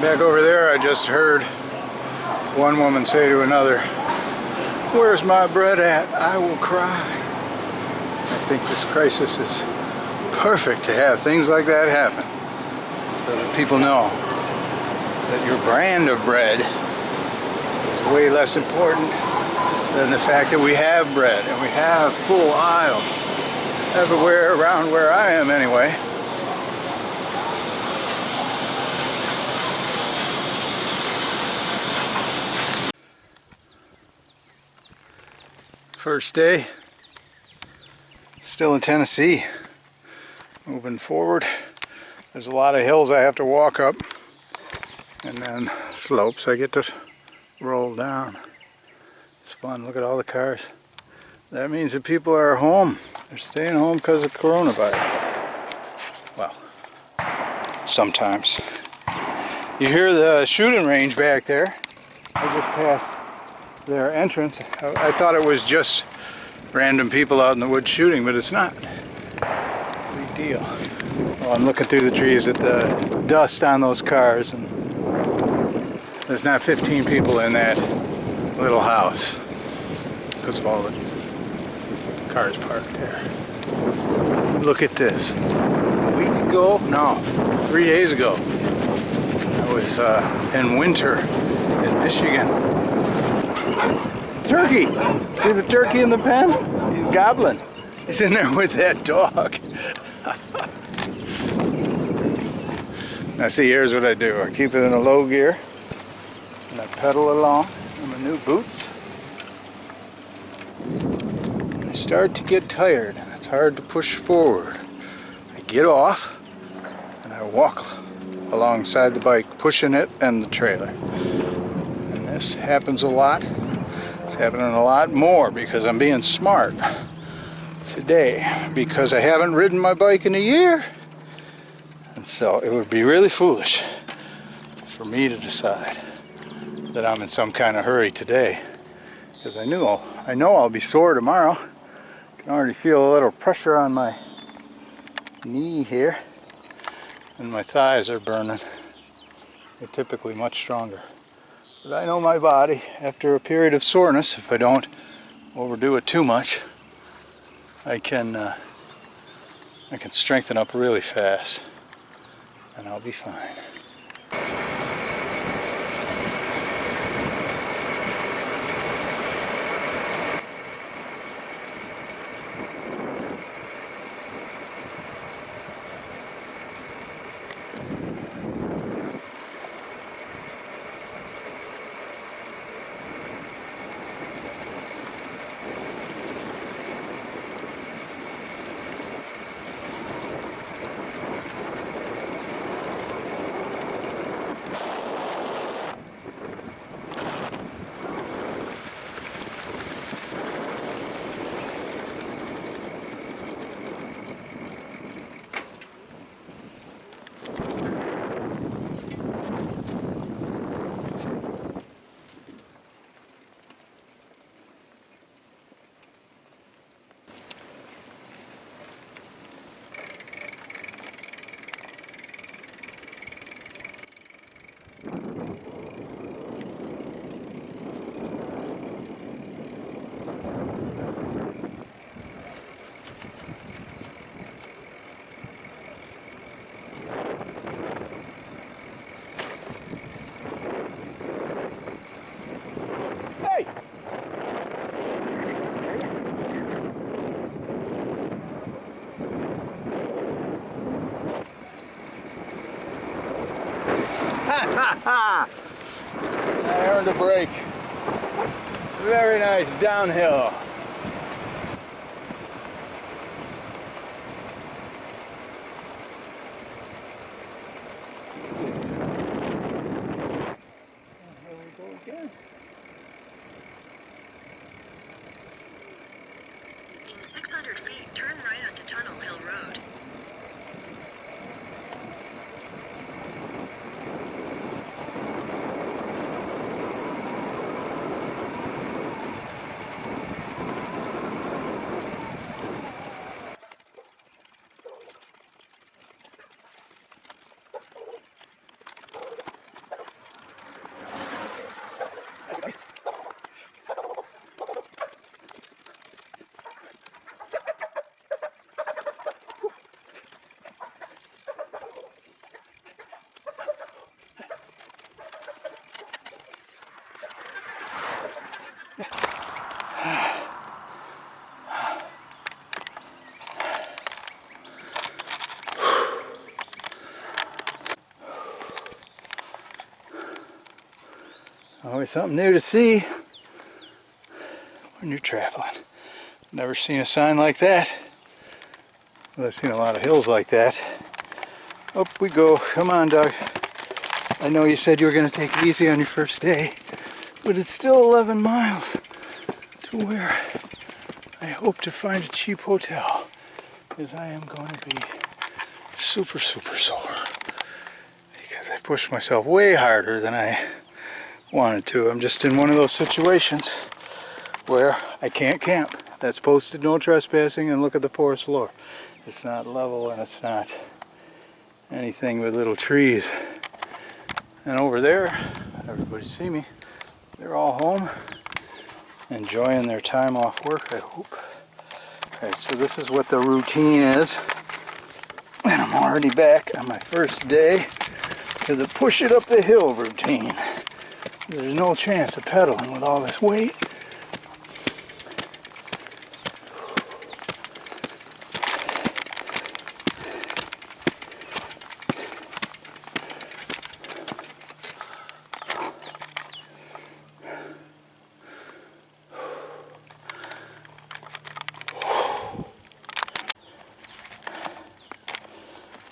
Back over there, I just heard one woman say to another, "Where's my bread at? I will cry." I think this crisis is perfect to have things like that happen, so that people know that your brand of bread is way less important than the fact that we have bread, and we have full aisles everywhere around where I am anyway. First day, still in Tennessee. Moving forward, there's a lot of hills I have to walk up, and then slopes I get to roll down. It's fun. Look at all the cars. That means that people are home. They're staying home because of coronavirus. Well, sometimes. You hear the shooting range back there. I just passed their entrance. I thought it was just random people out in the woods shooting, but it's not. Big deal. Well, I'm looking through the trees at the dust on those cars, and there's not 15 people in that little house because of all the cars parked there. Look at this. A week ago, no, 3 days ago, I was in winter in Michigan. Turkey! See the turkey in the pen? He's gobbling. He's in there with that dog. Now see, here's what I do. I keep it in a low gear and I pedal along in my new boots. And I start to get tired and it's hard to push forward. I get off and I walk alongside the bike, pushing it and the trailer. And this happens a lot. It's happening a lot more because I'm being smart today, because I haven't ridden my bike in a year. And so it would be really foolish for me to decide that I'm in some kind of hurry today, because I know I'll be sore tomorrow. I can already feel a little pressure on my knee here, and my thighs are burning. They're typically much stronger. But I know my body, after a period of soreness, if I don't overdo it too much, I can strengthen up really fast, and I'll be fine. I earned a break. Very nice downhill. Here we go again. In 600 feet, turn right onto Tunnel Hill Road. Always something new to see when you're traveling. Never seen a sign like that. But I've seen a lot of hills like that. Up we go. Come on, Doug. I know you said you were going to take it easy on your first day, but it's still 11 miles to where I hope to find a cheap hotel, because I am going to be super sore, because I pushed myself way harder than I wanted to. I'm just in one of those situations where I can't camp. That's posted no trespassing, and look at the forest floor. It's not level and it's not anything with little trees. And over there, everybody see me, they're all home, enjoying their time off work, I hope. Alright, so this is what the routine is. And I'm already back on my first day to the push it up the hill routine. There's no chance of pedaling with all this weight.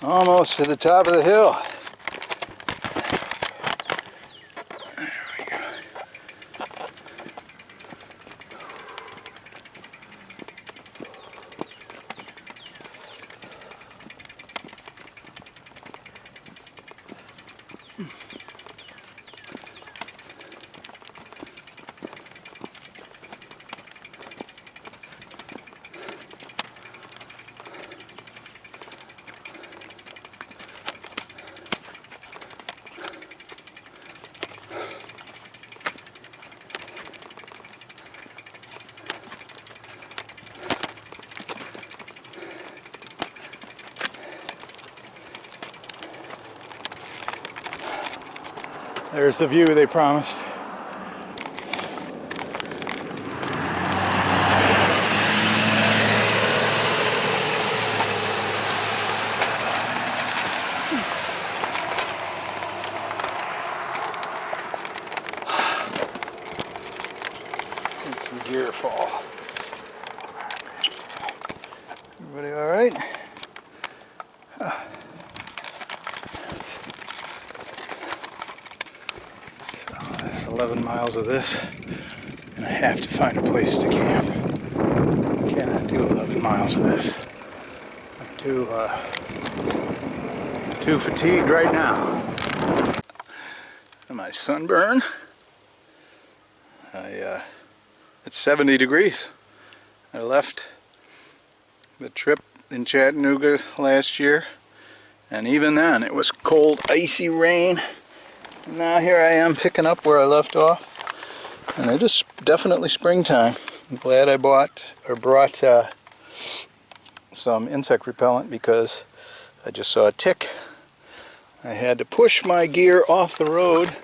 Almost to the top of the hill. There we go. There's the view they promised. It's some gear fall. Everybody all right? So there's 11 miles of this, and I have to find a place to camp. I cannot do 11 miles of this. I'm too fatigued right now. And my sunburn. It's 70 degrees. I left the trip in Chattanooga last year, and even then it was cold, icy rain. And now here I am picking up where I left off, and it is definitely springtime. I'm glad I brought some insect repellent, because I just saw a tick. I had to push my gear off the road,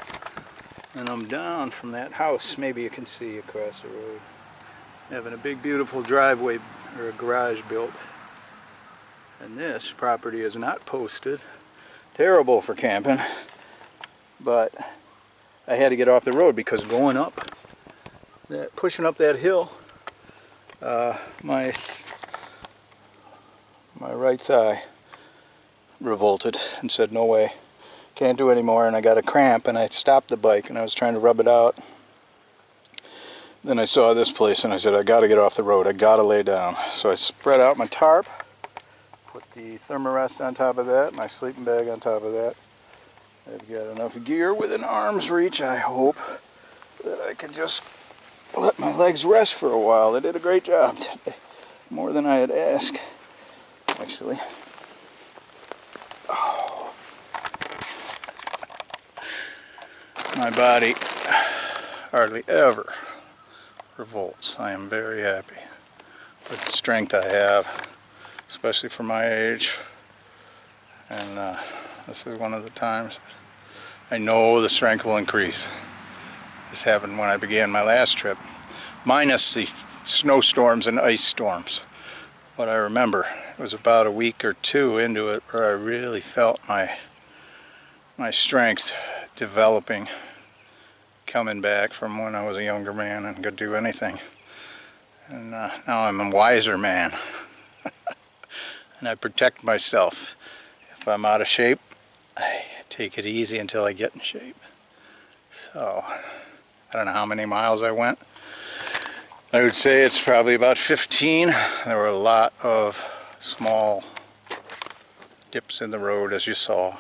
and I'm down from that house. Maybe you can see across the road. Having a big beautiful driveway or a garage built. And this property is not posted. Terrible for camping. But I had to get off the road because going up, pushing up that hill, my right thigh revolted and said no way, can't do anymore, and I got a cramp, and I stopped the bike and I was trying to rub it out. Then I saw this place and I said, I gotta get off the road, I gotta lay down. So I spread out my tarp, put the thermarest on top of that, my sleeping bag on top of that. I've got enough gear within arm's reach, I hope, that I could just let my legs rest for a while. They did a great job today, more than I had asked, actually. Oh. My body hardly ever revolts. I am very happy with the strength I have, especially for my age. And this is one of the times I know the strength will increase. This happened when I began my last trip, minus the snowstorms and ice storms. But I remember it was about a week or two into it where I really felt my strength developing coming back from when I was a younger man and could do anything. And now I'm a wiser man. And I protect myself. If I'm out of shape, I take it easy until I get in shape. So, I don't know how many miles I went. I would say it's probably about 15. There were a lot of small dips in the road, as you saw.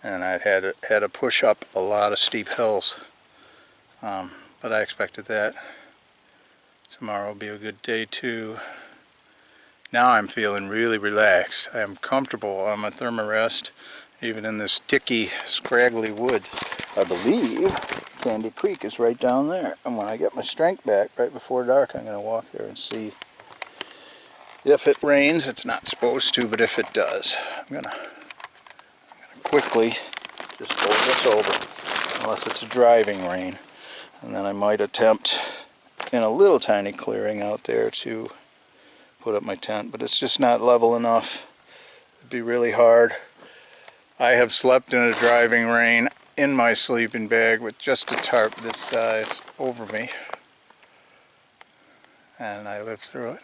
And I had to push up a lot of steep hills. But I expected that. Tomorrow will be a good day too. Now I'm feeling really relaxed. I am comfortable on my thermarest, even in this sticky, scraggly woods. I believe Candy Creek is right down there. And when I get my strength back, right before dark, I'm going to walk there and see if it rains. It's not supposed to, but if it does, I'm gonna quickly just fold this over, unless it's a driving rain. And then I might attempt in a little tiny clearing out there to put up my tent, but it's just not level enough. It'd be really hard. I have slept in a driving rain in my sleeping bag with just a tarp this size over me, and I lived through it.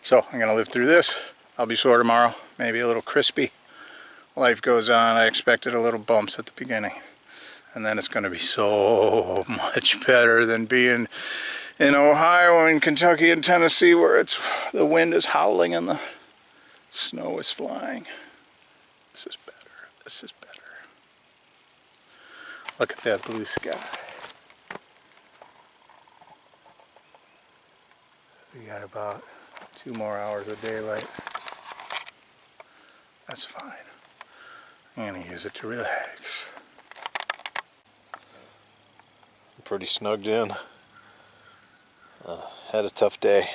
So I'm going to live through this. I'll be sore tomorrow, maybe a little crispy. Life goes on. I expected a little bumps at the beginning, and then it's going to be so much better than being in Ohio and Kentucky and Tennessee, where the wind is howling and the snow is flying. This is better. This is better. Look at that blue sky. We got about 2 more hours of daylight. That's fine. I'm going to use it to relax. I'm pretty snugged in. Had a tough day,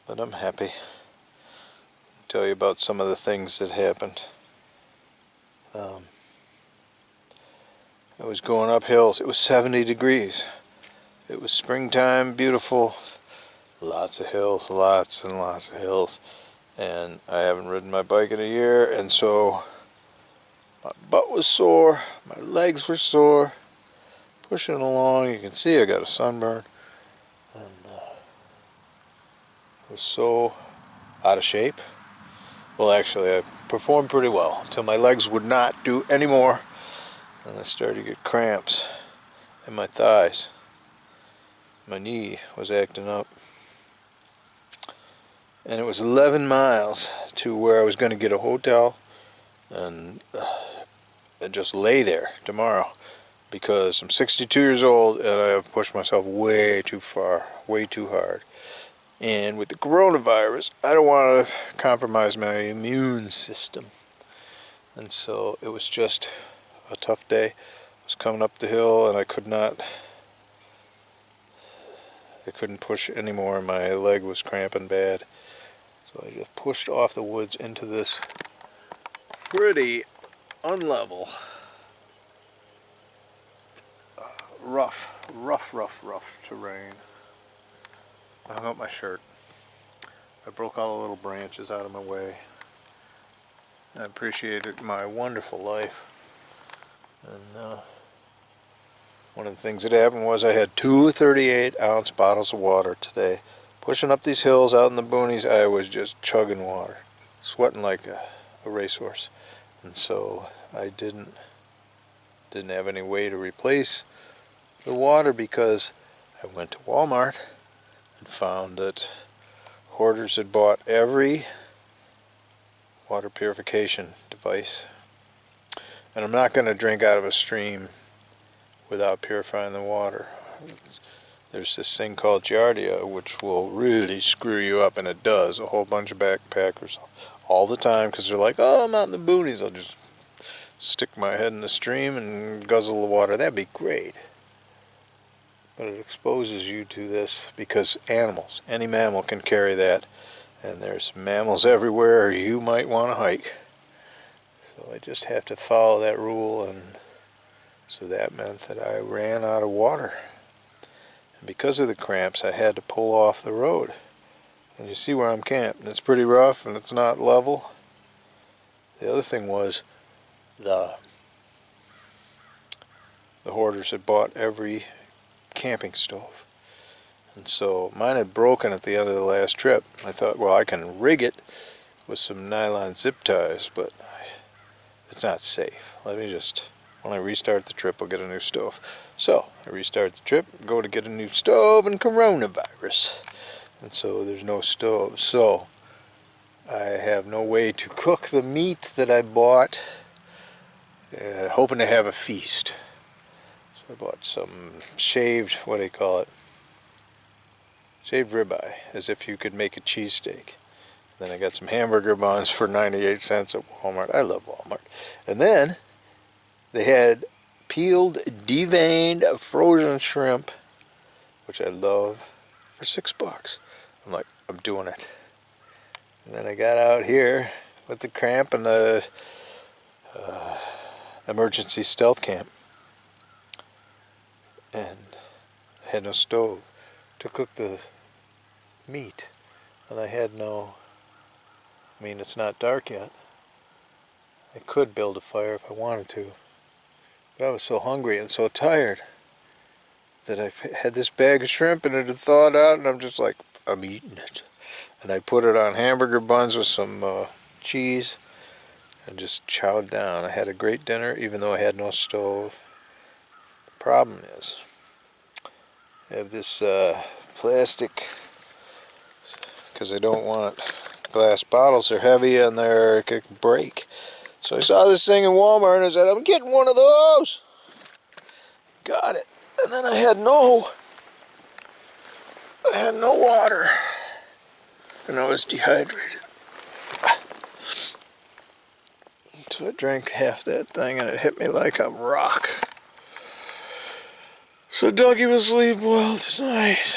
but I'm happy. I'll tell you about some of the things that happened. I was going up hills. It was 70 degrees. It was springtime, beautiful. Lots of hills, lots and lots of hills. And I haven't ridden my bike in a year, and so my butt was sore, my legs were sore. Pushing along, you can see I got a sunburn. And I was so out of shape. Well, actually, I performed pretty well until my legs would not do anymore, and I started to get cramps in my thighs. My knee was acting up, and it was 11 miles to where I was going to get a hotel and just lay there tomorrow, because I'm 62 years old and I have pushed myself way too far, way too hard. And with the coronavirus, I don't want to compromise my immune system. And so it was just a tough day. I was coming up the hill and I couldn't push anymore. My leg was cramping bad. So I just pushed off the woods into this pretty unlevel, rough terrain. I hung up my shirt. I broke all the little branches out of my way. I appreciated my wonderful life. And one of the things that happened was I had 2 38-ounce bottles of water today. Pushing up these hills out in the boonies, I was just chugging water, sweating like a racehorse. And so I didn't have any way to replace the water, because I went to Walmart and found that hoarders had bought every water purification device. And I'm not going to drink out of a stream without purifying the water. There's this thing called Giardia, which will really screw you up, and it does. A whole bunch of backpackers all the time, because they're like, oh, I'm out in the boonies, I'll just stick my head in the stream and guzzle the water. That'd be great. But it exposes you to this, because animals, any mammal can carry that, and there's mammals everywhere you might want to hike. So I just have to follow that rule, and so that meant that I ran out of water. And because of the cramps, I had to pull off the road. And you see where I'm camped, and it's pretty rough and it's not level. The other thing was the the hoarders had bought every camping stove. And so mine had broken at the end of the last trip. I thought, well, I can rig it with some nylon zip ties, but it's not safe. Let me just, when I restart the trip, I'll get a new stove. So I restart the trip, go to get a new stove, and coronavirus. And so there's no stove. So I have no way to cook the meat that I bought, hoping to have a feast. So I bought some shaved, what do you call it? Shaved ribeye, as if you could make a cheesesteak. Then I got some hamburger buns for 98 cents at Walmart. I love Walmart. And then they had peeled, deveined frozen shrimp, which I love, for $6. I'm like, I'm doing it. And then I got out here with the cramp and the emergency stealth camp. And I had no stove to cook the meat. And I had no, I mean, it's not dark yet. I could build a fire if I wanted to. But I was so hungry and so tired that I had this bag of shrimp and it had thawed out, and I'm just like, I'm eating it. And I put it on hamburger buns with some cheese and just chowed down. I had a great dinner even though I had no stove. The problem is, I have this plastic, because I don't want glass bottles. They're heavy and they could break. So I saw this thing in Walmart and I said, I'm getting one of those. Got it. And then I had no water. And I was dehydrated. So I drank half that thing and it hit me like a rock. So Dougie will sleep well tonight.